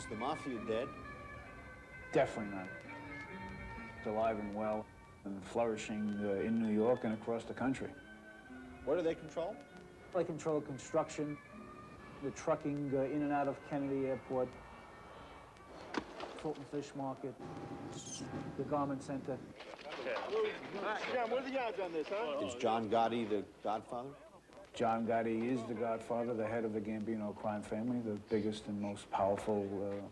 Is the Mafia dead? Definitely not. It's alive and well and flourishing in New York and across the country. What do they control? They control construction, the trucking in and out of Kennedy Airport, Fulton Fish Market, the Garment Center. John, what are the odds on this, huh? Is John Gotti the godfather? John Gotti is the godfather, the head of the Gambino crime family, the biggest and most powerful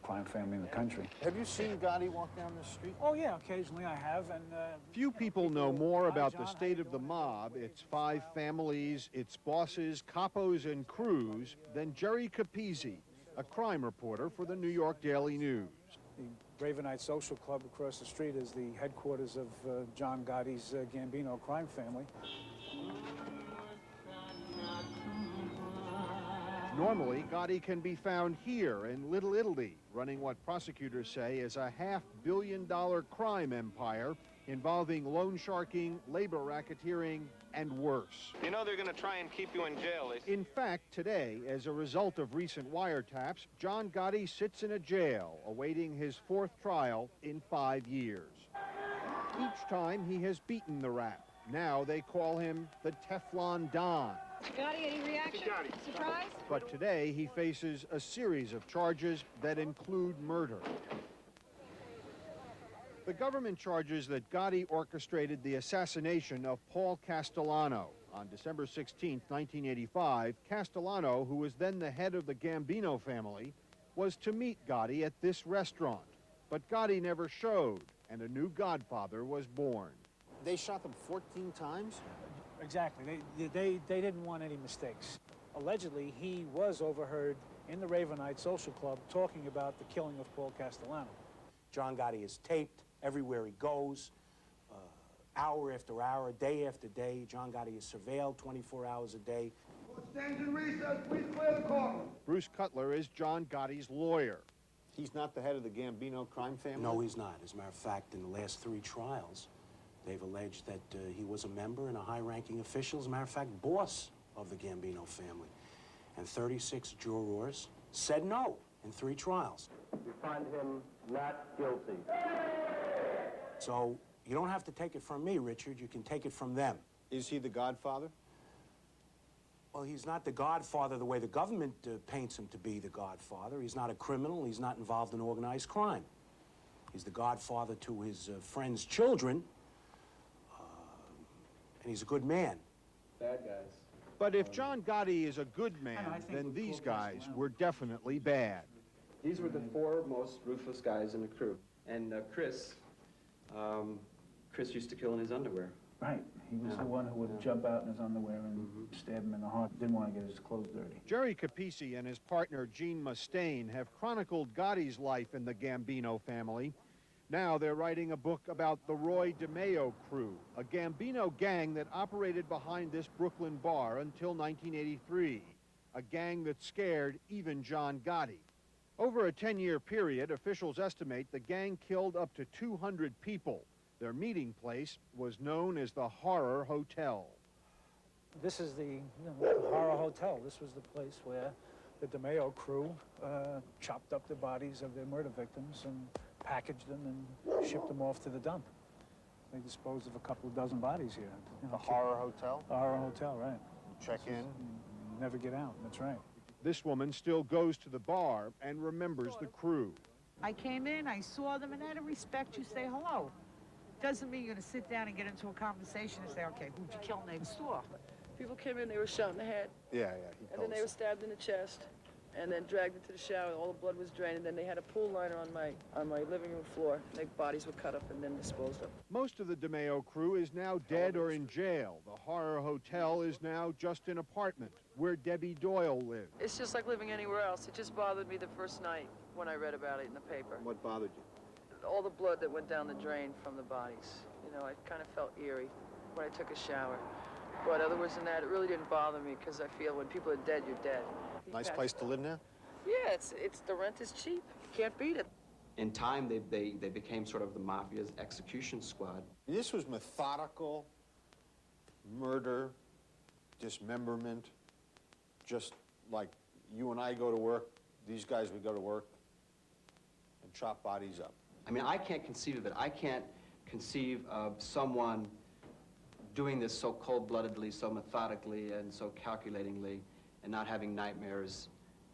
crime family in the country. Have you seen Gotti walk down the street? Oh, yeah, occasionally I have. And few people know more about the state of the mob, its 5 families, its bosses, capos, and crews than Jerry Capizzi, a crime reporter for the New York Daily News. The Ravenite Social Club across the street is the headquarters of John Gotti's Gambino crime family. Normally, Gotti can be found here in Little Italy, running what prosecutors say is a $500 million crime empire involving loan sharking, labor racketeering, and worse. You know they're going to try and keep you in jail. In fact, today, as a result of recent wiretaps, John Gotti sits in a jail awaiting his 4th trial in 5 years. Each time he has beaten the rap. Now they call him the Teflon Don. Gotti, any reaction? Surprise? But today he faces a series of charges that include murder. The government charges that Gotti orchestrated the assassination of Paul Castellano. On December 16, 1985, Castellano, who was then the head of the Gambino family, was to meet Gotti at this restaurant. But Gotti never showed, and a new godfather was born. They shot them 14 times? Exactly. They didn't want any mistakes. Allegedly, he was overheard in the Ravenite Social Club talking about the killing of Paul Castellano. John Gotti is taped everywhere he goes, hour after hour, day after day. John Gotti is surveilled 24 hours a day. Stands in recess, please clear the courtroom. Bruce Cutler is John Gotti's lawyer. He's not the head of the Gambino crime family? No, he's not. As a matter of fact, in the last 3 trials, they've alleged that he was a member and a high-ranking official, as a matter of fact, boss of the Gambino family. And 36 jurors said no in 3 trials. We find him not guilty. So you don't have to take it from me, Richard. You can take it from them. Is he the godfather? Well, he's not the godfather the way the government paints him to be the godfather. He's not a criminal. He's not involved in organized crime. He's the godfather to his friends' children, and he's a good man. Bad guys. But if John Gotti is a good man, then these guys were definitely bad. These were the 4 most ruthless guys in the crew. And Chris used to kill in his underwear. Right. He was the one who would jump out in his underwear and stab him in the heart. Didn't want to get his clothes dirty. Jerry Capizzi and his partner, Gene Mustaine, have chronicled Gotti's life in the Gambino family. Now they're writing a book about the Roy DeMeo crew, a Gambino gang that operated behind this Brooklyn bar until 1983, a gang that scared even John Gotti. Over a 10-year period, officials estimate the gang killed up to 200 people. Their meeting place was known as the Horror Hotel. This is the Horror Hotel. This was the place where the DeMeo crew chopped up the bodies of their murder victims and packaged them and shipped them off to the dump. They disposed of a couple of dozen bodies here. The Horror Hotel? The Horror Hotel, right. Check in? Never get out, that's right. This woman still goes to the bar and remembers the crew. I came in, I saw them, and out of respect, you say hello. Doesn't mean you're going to sit down and get into a conversation and say, okay, who'd you kill next door? People came in, they were shot in the head. Yeah. And then they were stabbed in the chest, and then dragged into the shower. All the blood was drained, and then they had a pool liner on my living room floor. Their bodies were cut up and then disposed of. Most of the DeMeo crew is now dead or in jail. The Horror Hotel is now just an apartment where Debbie Doyle lived. It's just like living anywhere else. It just bothered me the first night when I read about it in the paper. What bothered you? All the blood that went down the drain from the bodies. You know, I kind of felt eerie when I took a shower. But other than that, it really didn't bother me because I feel when people are dead, you're dead. Nice place to live now? Yeah, it's the rent is cheap. Can't beat it. In time, they became sort of the Mafia's execution squad. This was methodical murder, dismemberment, just like you and I go to work, these guys would go to work. and chop bodies up. I mean, I can't conceive of it. I can't conceive of someone doing this so cold-bloodedly, so methodically, and so calculatingly, and not having nightmares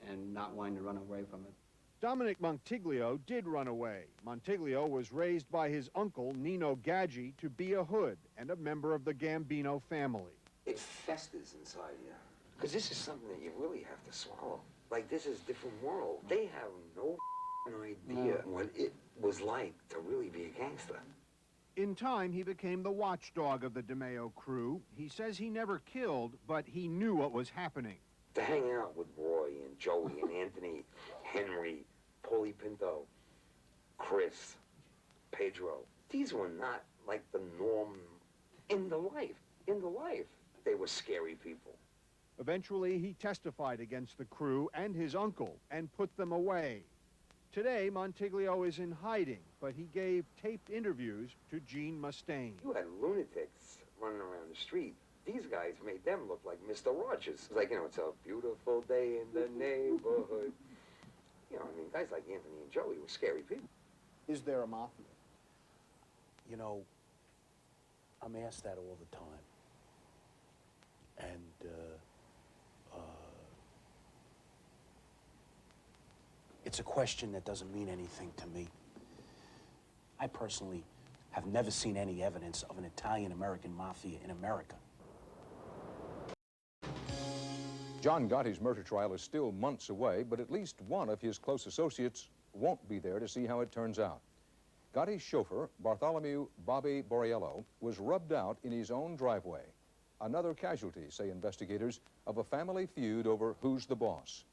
and not wanting to run away from it. Dominic Montiglio did run away. Montiglio was raised by his uncle, Nino Gaggi, to be a hood and a member of the Gambino family. It festers inside you. Because this is something that you really have to swallow. Like, this is a different world. They have no idea what it was like to really be a gangster. In time, he became the watchdog of the DeMeo crew. He says he never killed, but he knew what was happening. To hang out with Roy and Joey and Anthony, Henry, Paulie Pinto, Chris, Pedro, these were not like the norm in the life. In the life, they were scary people. Eventually, he testified against the crew and his uncle and put them away. Today, Montiglio is in hiding, but he gave taped interviews to Gene Mustaine. You had lunatics running around the street. These guys made them look like Mr. Rogers. It's like, you know, it's a beautiful day in the neighborhood. You know, I mean, guys like Anthony and Joey were scary people. Is there a mafia? You know, I'm asked that all the time. And, it's a question that doesn't mean anything to me. I personally have never seen any evidence of an Italian-American mafia in America. John Gotti's murder trial is still months away, but at least one of his close associates won't be there to see how it turns out. Gotti's chauffeur, Bartholomew Bobby Borriello, was rubbed out in his own driveway. Another casualty, say investigators, of a family feud over who's the boss.